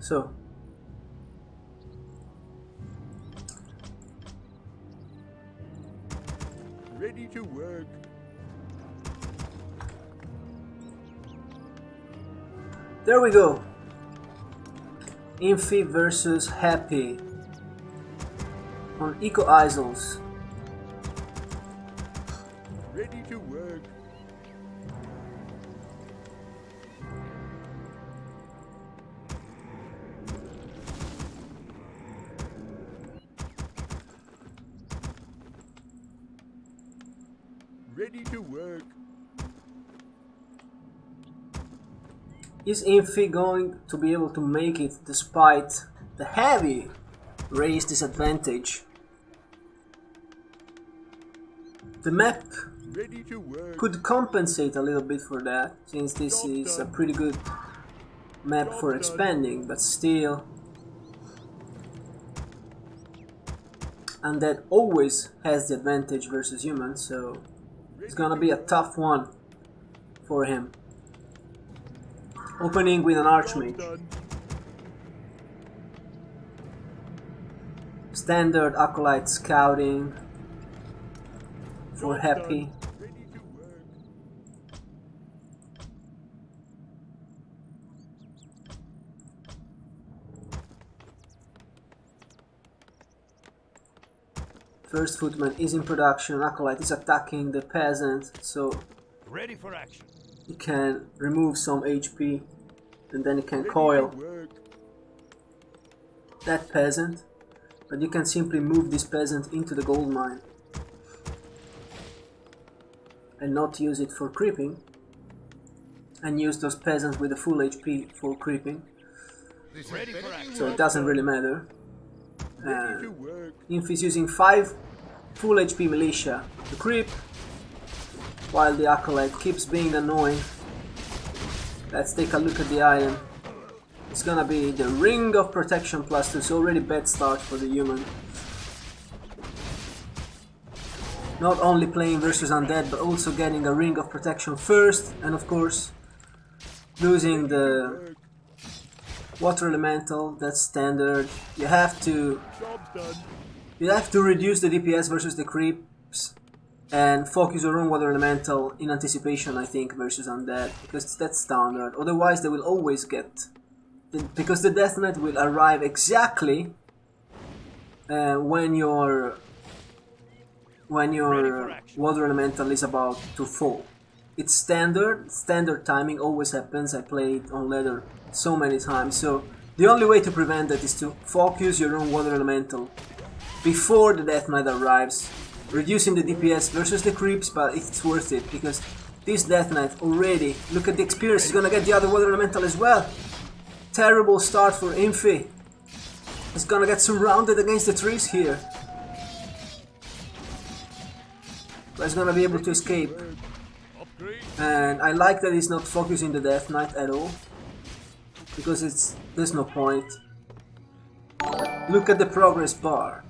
So ready to work. there we go. Infi versus Happy on Eco Isles. Ready to work. Ready to work. Is Infi going to be able to make it despite the heavy race disadvantage? The map Ready to work. could compensate a little bit for that, since this is a pretty good map for expanding, but still, Undead always has the advantage versus humans, so it's gonna be a tough one for him. Opening with an Archmage. Standard Acolyte Scouting for Happy. Ready to work. First Footman is in production, Acolyte is attacking the Peasant, so Ready for action. he can remove some HP and then he can Ready coil to work. that Peasant, but you can simply move this Peasant into the gold mine and not use it for creeping, and use those Peasants with the full HP for creeping, Ready for action. so it doesn't really matter. Ready to work. Infi is using 5 full HP militia to creep, while the Acolyte keeps being annoying. Let's take a look at the item. It's gonna be the Ring of Protection +2, so already bad start for the human. Not only playing versus Undead, but also getting a Ring of Protection first, and of course losing the Water Elemental, that's standard. You have to reduce the DPS versus the creeps and focus your own Water Elemental in anticipation, I think, versus Undead, because that's standard. Otherwise they will always get... because the Death Knight will arrive exactly when your Water Elemental is about to fall. It's standard timing, always happens. I played on Leather so many times, so the only way to prevent that is to focus your own Water Elemental before the Death Knight arrives, reducing the DPS versus the creeps, but it's worth it, because this Death Knight already, look at the experience, he's gonna get the other Water Elemental as well. Terrible start for Infi. He's gonna get surrounded against the trees here, but he's gonna be able to escape. And I like that he's not focusing the Death Knight at all, because there's no point. Look at the progress bar.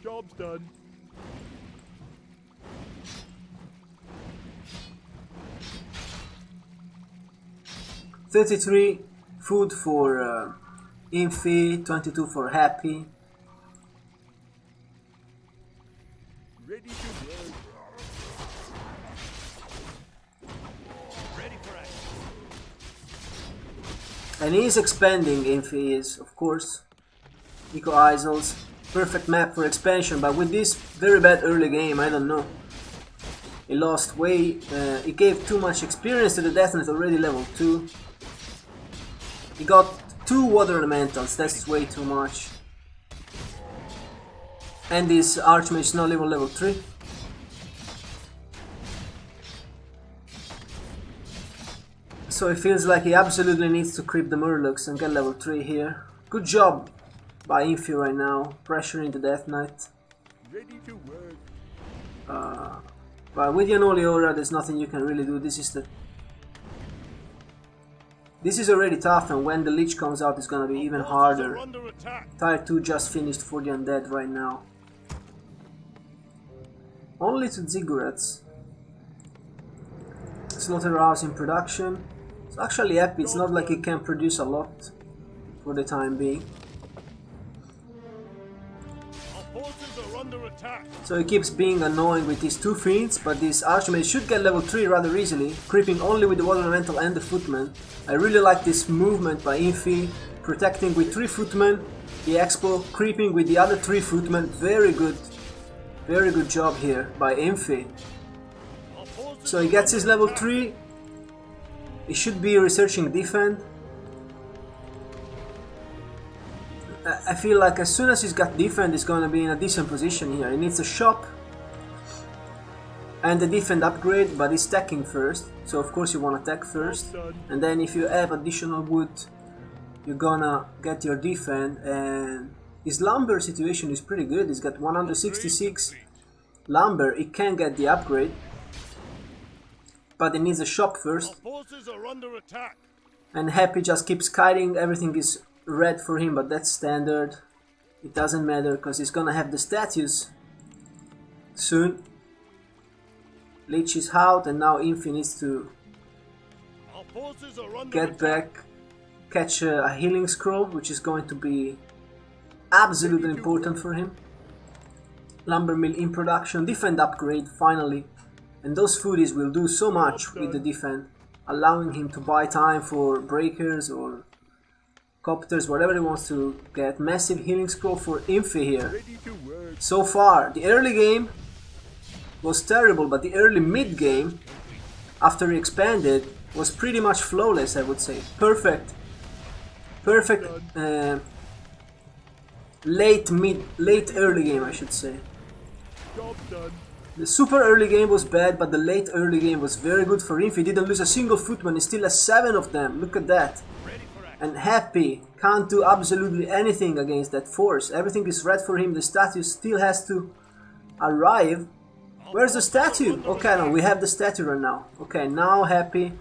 Job's done. $33 food for Infi, 22 for Happy. Ready to work. Ready for action. And he's expanding, Infi is, of course. Eco Isles, perfect map for expansion, but with this very bad early game, I don't know. He lost way, he gave too much experience to the Death Knight, already level 2. He got 2 Water Elementals, that's way too much. And this Archmage is not even level 3. So it feels like he absolutely needs to creep the Murlocs and get level 3 here. Good job by Infi right now, pressuring the Death Knight. Ready to work. But with Yanoli Aura, there's nothing you can really do. This is already tough, and when the Lich comes out, it's gonna be even harder. Under attack. Tier 2 just finished for the Undead right now. Only to Ziggurats. Slaughterhouse in production. So actually happy, it's not like he can produce a lot for the time being. Our forces are under attack. So he keeps being annoying with these two fiends, but this Archmage should get level 3 rather easily, creeping only with the Water Elemental and the Footman. I really like this movement by Infi, protecting with 3 Footmen, the Expo, creeping with the other 3 Footmen. Very good job here by Infi. Our forces So he gets his level 3, he should be researching defend. I feel like as soon as he's got defend, he's gonna be in a decent position here. He needs a shop and the defend upgrade, but he's stacking first. So of course you want to attack first, and then if you have additional wood, you're gonna get your defend. And his lumber situation is pretty good. He's got 166 lumber. He can get the upgrade, but he needs a shop Our first. forces are under attack. And Happy just keeps kiting. Everything is red for him, but that's standard. It doesn't matter because he's gonna have the statues soon. Lich is out, and now Infi needs to Our forces are under get attack. back, catch a healing scroll, which is going to be absolutely important for him. Lumber mill in production, defend upgrade finally, and those foodies will do so much with the defend, allowing him to buy time for breakers or copters, whatever he wants to get. Massive healing scroll for Infi here. Ready to work. So far, the early game was terrible, but the early mid game, after he expanded, was pretty much flawless, I would say. Perfect late early game, I should say. Job done. The super early game was bad, but the late early game was very good for Infi. He didn't lose a single footman, he still has 7 of them. Look at that. Ready for action. And Happy can't do absolutely anything against that force. Everything is red for him. The statue still has to arrive. Where's the statue? Okay, no, we have the statue right now. Okay, now Happy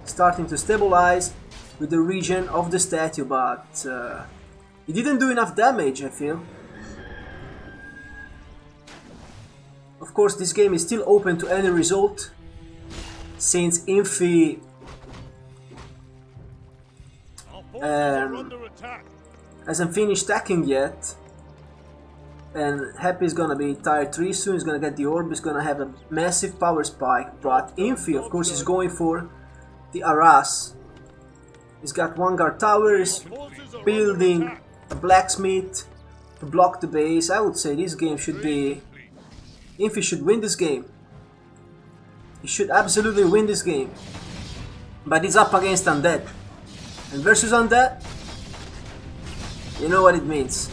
starting to stabilize with the region of the statue, but he didn't do enough damage, I feel. Of course, this game is still open to any result, since Infi Our forces are Um, under attack. hasn't finished stacking yet. And Happy is gonna be tier 3 soon, he's gonna get the orb, he's gonna have a massive power spike. But Infi, of course, is going for the Aras. He's got 1 guard tower, he's Forces are under building attack. a blacksmith to block the base. I would say this game should be... Infi should win this game. He should absolutely win this game. But he's up against Undead. And versus Undead, you know what it means.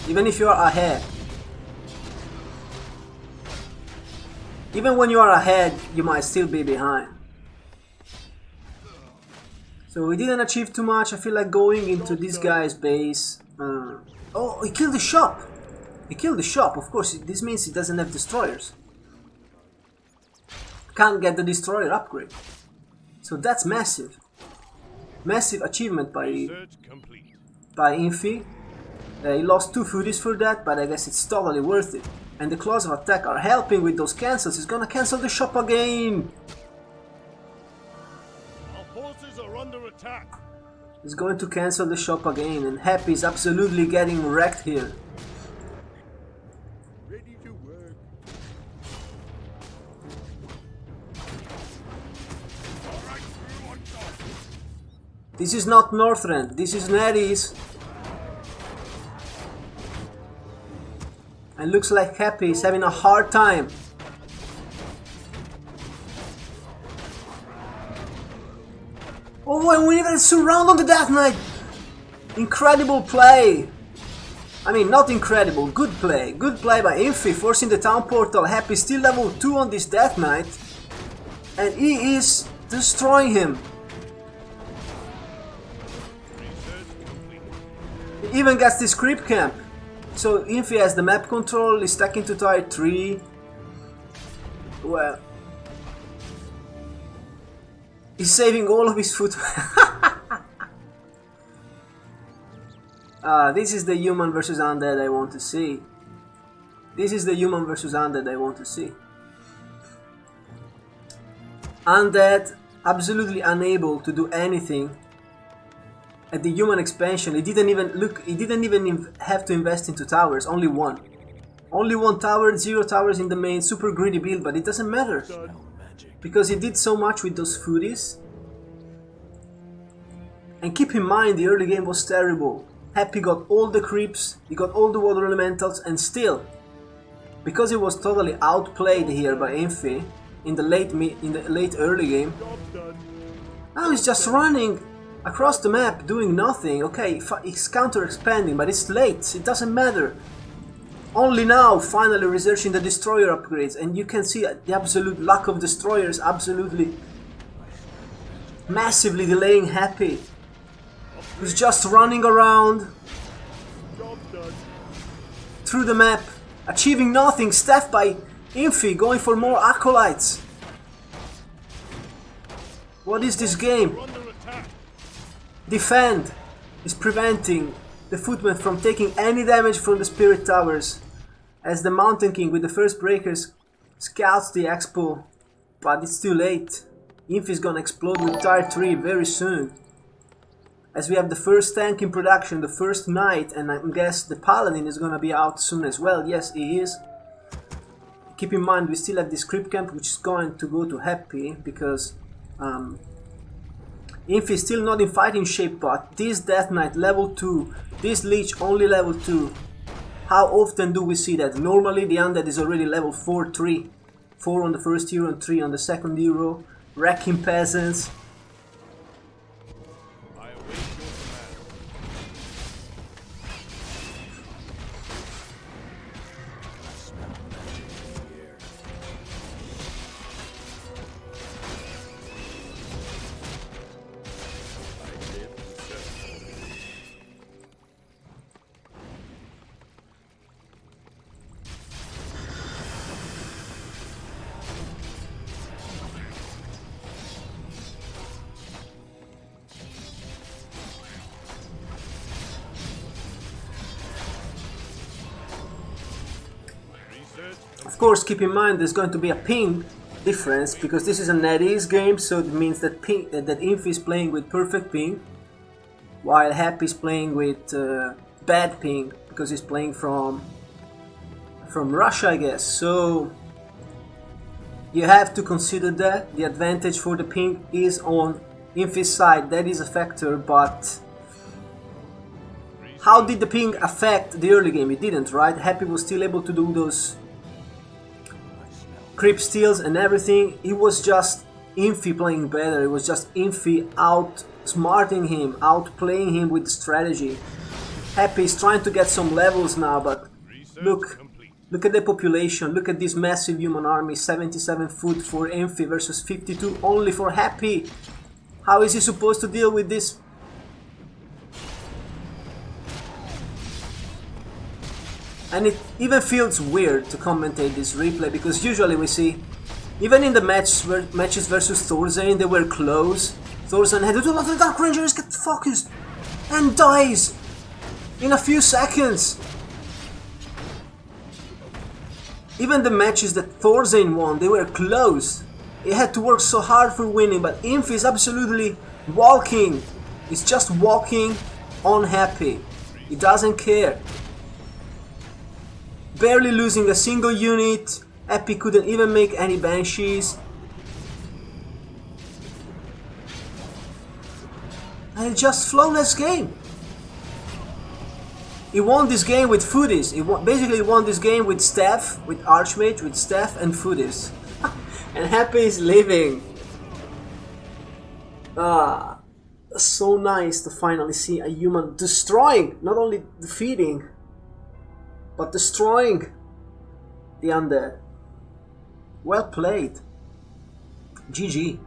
Even if you are ahead, even when you are ahead, you might still be behind. So we didn't achieve too much. I feel like going into this guy's base. Oh, he killed the shop! He killed the shop, of course. This means he doesn't have destroyers. Can't get the destroyer upgrade. So that's massive. Massive achievement Search complete. by Infi. He lost 2 foodies for that, but I guess it's totally worth it. And the claws of attack are helping with those cancels. He's gonna cancel the shop again. Our forces are under attack. He's going to cancel the shop again, and Happy is absolutely getting wrecked here. Ready to work. Alright, through on top. This is not Northrend, this is Netease. And looks like Happy is having a hard time. Oh, and we even surround on the Death Knight! Incredible play! I mean, not incredible, good play. Good play by Infi, forcing the town portal. Happy still level 2 on this Death Knight. And he is destroying him. Research complete. He even gets this creep camp. So Infi has the map control, he's stacking to tier 3. Well, he's saving all of his foot. This is the human versus undead I want to see. This is the human versus undead I want to see. Undead absolutely unable to do anything. At the human expansion, he didn't even have to invest into towers, only one. Only one tower, 0 towers in the main, super greedy build, but it doesn't matter. Because he did so much with those foodies. And keep in mind, the early game was terrible. Happy got all the creeps, he got all the water elementals, and still, because he was totally outplayed here by Infi in the late early game, now he's just running across the map doing nothing. Okay, he's counter-expanding, but it's late, it doesn't matter. Only now, finally researching the destroyer upgrades, and you can see the absolute lack of destroyers absolutely massively delaying Happy, who's just running around through the map, achieving nothing, staffed by Infi, going for more acolytes. What is this game? Defend is preventing the footman from taking any damage from the spirit towers, as the Mountain King with the first breakers scouts the expo, but it's too late. Infi is gonna explode with tier 3 very soon, as we have the first tank in production, the first knight, and I guess the paladin is gonna be out soon as well. Yes, he is. Keep in mind, we still have this creep camp, which is going to go to Happy, because Infi is still not in fighting shape, but this Death Knight level 2, this Leech only level 2. How often do we see that? Normally the Undead is already level 4, 3. 4 on the first hero and 3 on the second hero, wrecking peasants. Of course, keep in mind there's going to be a ping difference, because this is a Netease game, so it means that Infi is playing with perfect ping, while Happy is playing with bad ping, because he's playing from Russia, I guess. So you have to consider that the advantage for the ping is on Infi's side. That is a factor, but how did the ping affect the early game? It didn't, right? Happy was still able to do those creep steals and everything. It was just Infi playing better. It was just Infi outsmarting him, outplaying him with strategy. Happy is trying to get some levels now, but look at the population. Look at this massive human army. 77 foot for Infi versus 52 only for Happy. How is he supposed to deal with this? And it even feels weird to commentate this replay, because usually we see, even in the matches versus Thorzain, they were close. Thorzain had to do a lot of Dark Rangers, get focused, and dies in a few seconds. Even the matches that Thorzain won, they were close. He had to work so hard for winning, but Infi is absolutely walking. He's just walking on Happy. He doesn't care. Barely losing a single unit. Happy couldn't even make any banshees. And it's just flawless game. He won this game with foodies. He basically won this game with staff, with Archmage, with staff and foodies. And Happy is living. Ah, so nice to finally see a human destroying, not only defeating, but destroying the undead. Well played. GG.